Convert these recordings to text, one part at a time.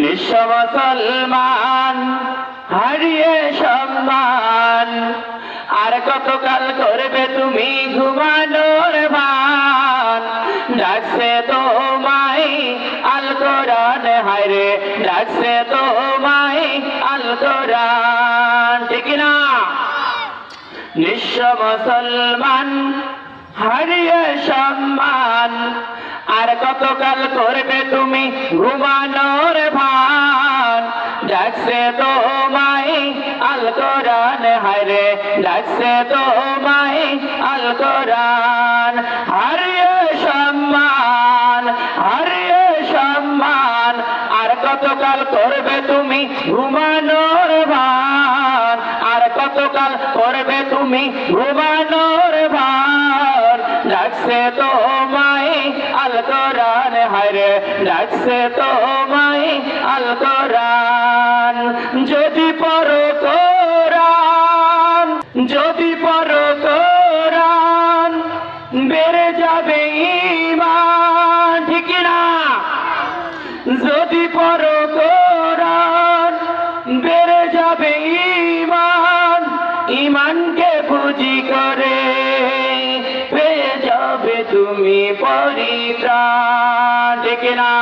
নিঃস্ব মুসলমান হারিয়ে সম্মান, আর কতকাল করবে তুমি ঘুমানোর ভান। ডাকছে তোমায় আল কোরআন, হায়রে ডাকছে তোমায় আল কোরআন, ঠিক না? নিঃস্ব মুসলমান হারিয়ে সম্মান, আর কতকাল করবে তুমি ঘুমানোর ভান। ডাকছে তোমায় আল কোরআন, হায়রে ডাকছে তোমায় আল কোরআন। হারিয়ে সম্মান, হারিয়ে সম্মান, আর কতকাল করবে তুমি ঘুমানোর ভান। আর কতকাল করবে তুমি ঘুমানোর ভান। ডাকছে তোমায় আল কোরআন, হায়রে ডাকছে তোমায় আল কোরআন। যদি পড়ো কোরআন, যদি পড়ো কোরআন, বেড়ে যাবে ঈমান, ঠিক না? যদি পড়ো কোরআন বেড়ে যাবে ঈমান, ঈমানকে পুঁজি করে পেয়ে যাবে তুমি পরিত্রাণ, ঠিক না?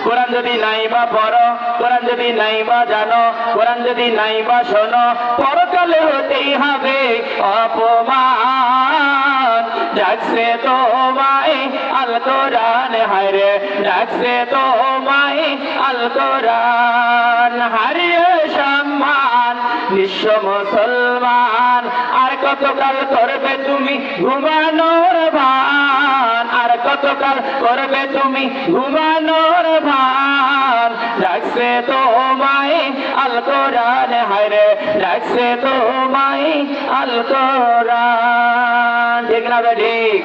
কোরআন যদি নাই বা পড়ো, কোরআন যদি নাই বা জানো, কোরআন যদি নাই বা শোনো, পরকালে হতেই হবে অপমান। ডাকছে তোমায় আল কোরআন, হায়রে ডাকছে তোমায় আল কোরআন। হারিয়ে সম্মান নিঃস্ব মুসলমান, আর কতকাল করবে তুমি ঘুমানোর ভান। আর কতকাল করবে তুমি ঘুমানোর ভান। ডাকছে তোমায় আল কোরআন, হায়রে ডাকছে তোমায় আল কোরআন, ঠিক না? ঠিক।